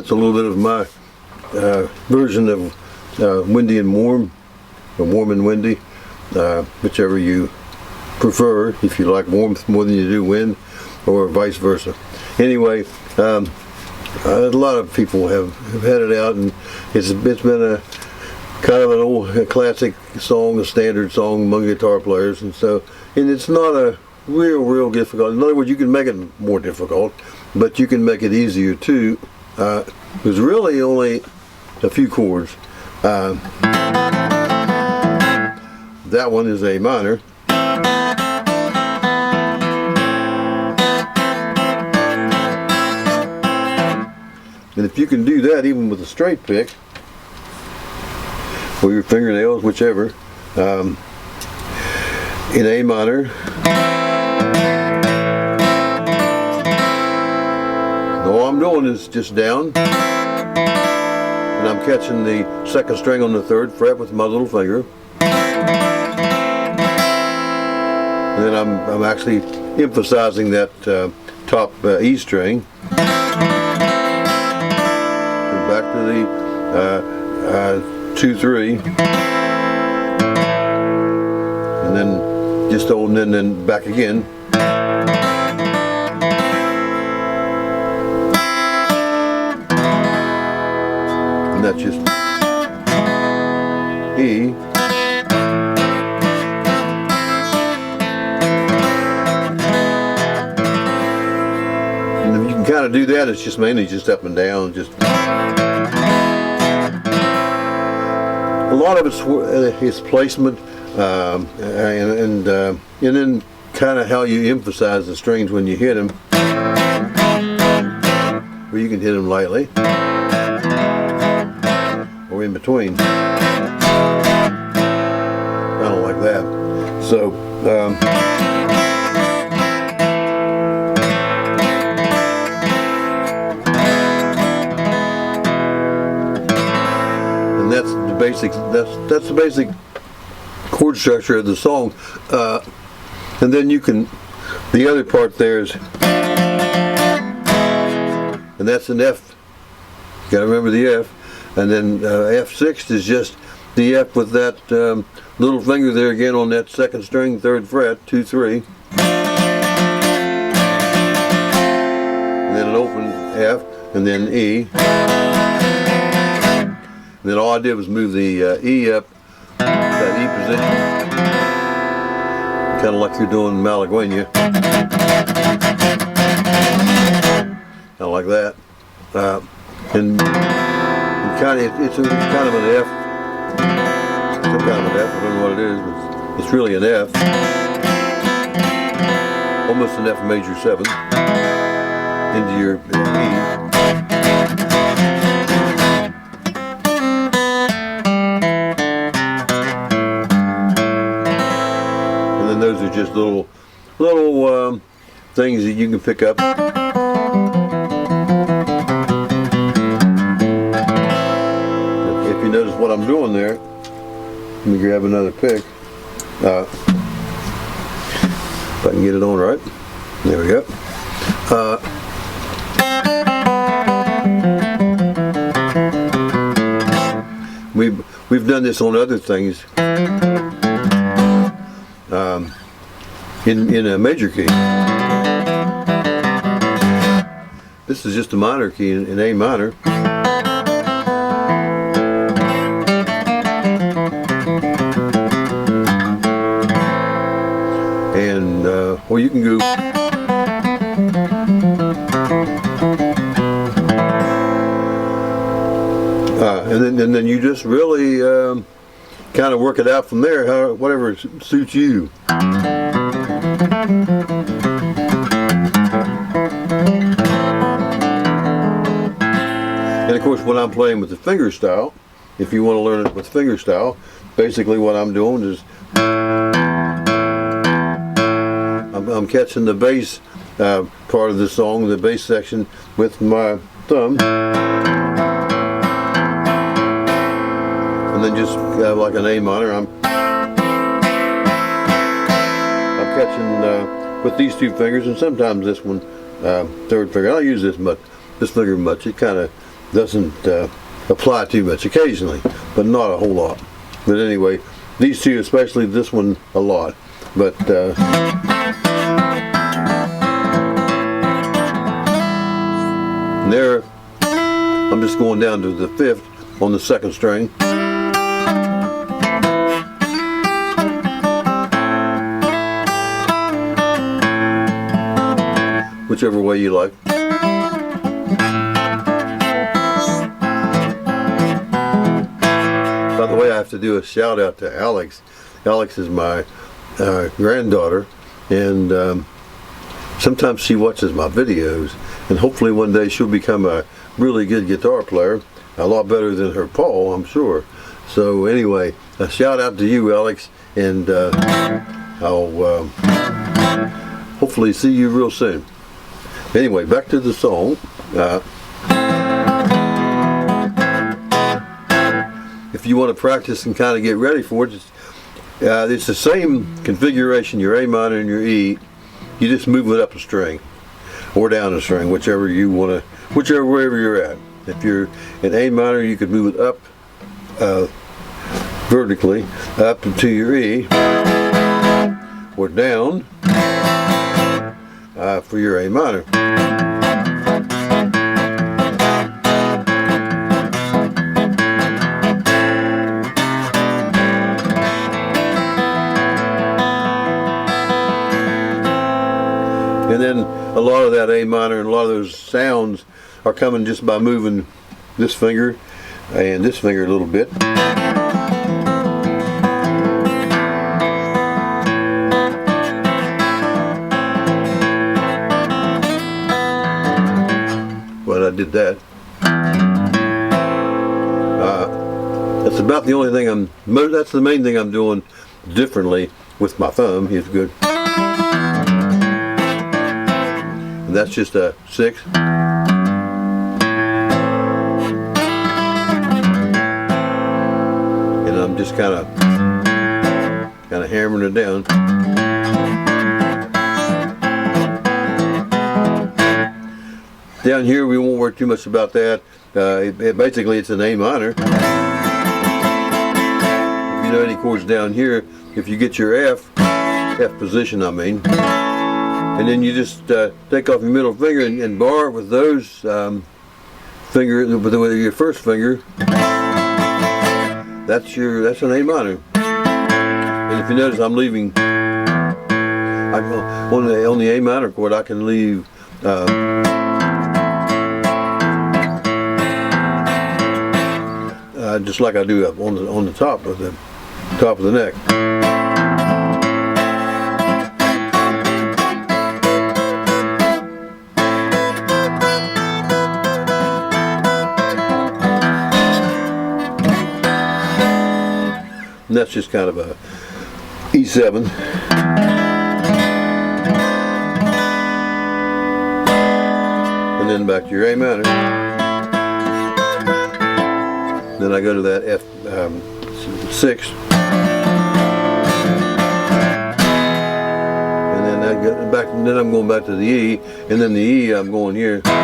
That's a little bit of my version of windy and warm, or warm and windy, whichever you prefer, if you like warmth more than you do wind, or vice versa. Anyway, a lot of people have had it out, and it's been a kind of an old classic song, a standard song among guitar players, and it's not a real difficult. In other words, you can make it more difficult, but you can make it easier too. There's really only a few chords. That one is A minor. And if you can do that even with a straight pick, or your fingernails, whichever, in A minor, all I'm doing is just down, and I'm catching the second string on the third fret with my little finger, and then I'm actually emphasizing that top E string. Back to the 2-3, and then just holding, and then back again. And that's just E. And if you can kind of do that, it's just mainly just up and down, just. A lot of it's placement, and then kind of how you emphasize the strings when you hit them. Or you can hit them lightly, or in between, kind of like that. So. That's the basic. That's the basic chord structure of the song, and then you can. The other part there is, and that's an F. You got to remember the F, and then F6 is just the F with that little finger there again on that second string, third fret, 2-3, and then an open F, and then E. And then all I did was move the E up, that E position, kind of like you're doing Malagueña, kind of like that. And kind of, it's kind of an F, some kind of an F. I don't know what it is, but it's really an F, almost an F major 7 into your E. Those are just little things that you can pick up. If you notice what I'm doing there, let me grab another pick. If I can get it on right. There we go. We've done this on other things. In a major key. This is just a minor key in A minor. And or you can go. And then you just really kind of work it out from there, whatever suits you. And of course, when I'm playing with the finger style, if you want to learn it with finger style, basically what I'm doing is I'm catching the bass part of the song, the bass section, with my thumb, and then just like an A minor, I'm catching with these two fingers, and sometimes this one, third finger. I don't use this finger much. It kind of doesn't apply too much. Occasionally, but not a whole lot. But anyway, these two, especially this one, a lot. But there, I'm just going down to the 5th on the 2nd string. Whichever way you like. By the way, I have to do a shout out to Alex. Alex is my granddaughter, and sometimes she watches my videos, and hopefully one day she'll become a really good guitar player, a lot better than her Paul, I'm sure. So anyway, a shout out to you, Alex, and I'll hopefully see you real soon. Anyway, back to the song. If you want to practice and kind of get ready for it, it's the same configuration, your A minor and your E. You just move it up a string or down a string, whichever you want to, wherever you're at. If you're in A minor, you could move it up vertically up to your E, or down for your A minor. And then a lot of that A minor and a lot of those sounds are coming just by moving this finger and this finger a little bit. Well, I did that. That's about the only thing that's the main thing I'm doing differently with my thumb. It's good. And that's just a 6. And I'm just kind of hammering it down. Down here we won't worry too much about that. Basically it's an A minor. If you know any chords down here, if you get your F position, and then you just take off your middle finger and bar it with those fingers, with your first finger. That's an A minor. And if you notice, I'm leaving on the A minor chord. I can leave just like I do up on the top of the neck. And that's just kind of a E7. And then back to your A minor. Then I go to that F6. And then I get back, and then I'm going back to the E, and then the E I'm going here. And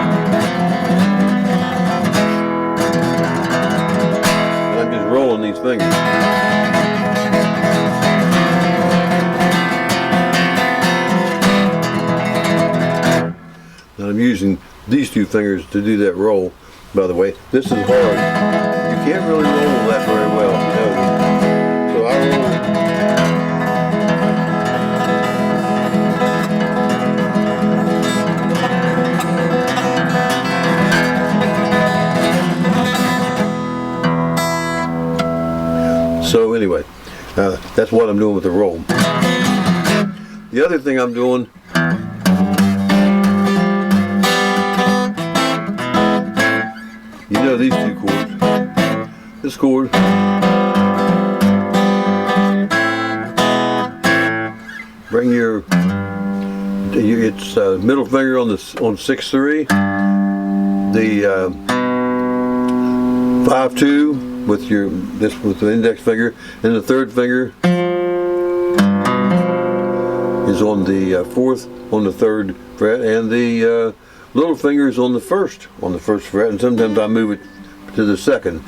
I'm just rolling these fingers. And I'm using these two fingers to do that roll, by the way. This is hard. You can't really roll that very well, you know. So I roll. So anyway, that's what I'm doing with the roll. The other thing I'm doing, you know these two chords. This chord, bring your middle finger on 6-3, the 5-2 with with the index finger, and the third finger is on the 4th on the 3rd fret, and the little finger is on the first fret, and sometimes I move it to the second.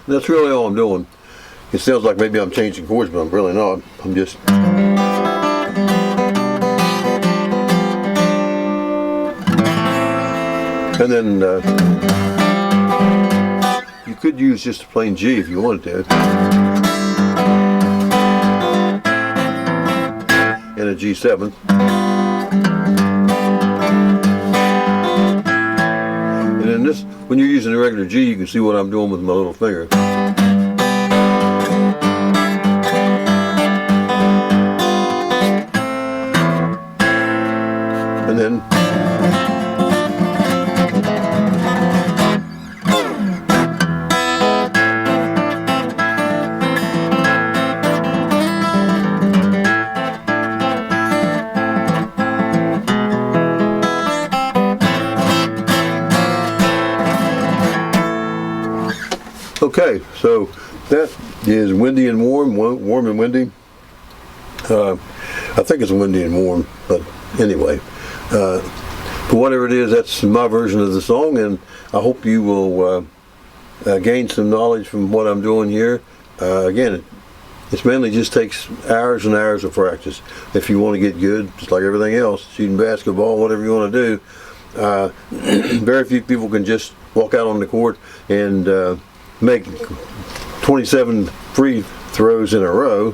That's really all I'm doing. It sounds like maybe I'm changing chords, but I'm really not. I'm just... And then you could use just a plain G if you wanted to. And a G7. And then this, when you're using a regular G, you can see what I'm doing with my little finger. And then okay, so that is windy and warm, warm and windy. I think it's windy and warm, but anyway, but whatever it is, that's my version of the song, and I hope you will gain some knowledge from what I'm doing here. Again, it mainly just takes hours and hours of practice if you want to get good, just like everything else, shooting basketball, whatever you want to do. Very few people can just walk out on the court and make 27 free throws in a row,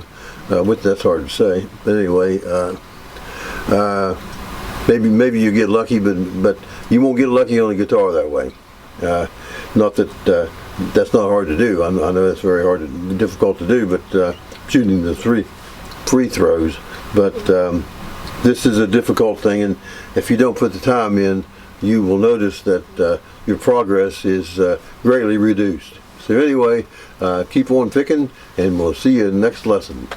which that's hard to say. But anyway, maybe you get lucky, but you won't get lucky on a guitar that way. Not that that's not hard to do. I know that's very hard, difficult to do, but shooting the free throws. But this is a difficult thing, and if you don't put the time in, you will notice that your progress is greatly reduced. So anyway, keep on picking, and we'll see you in the next lesson.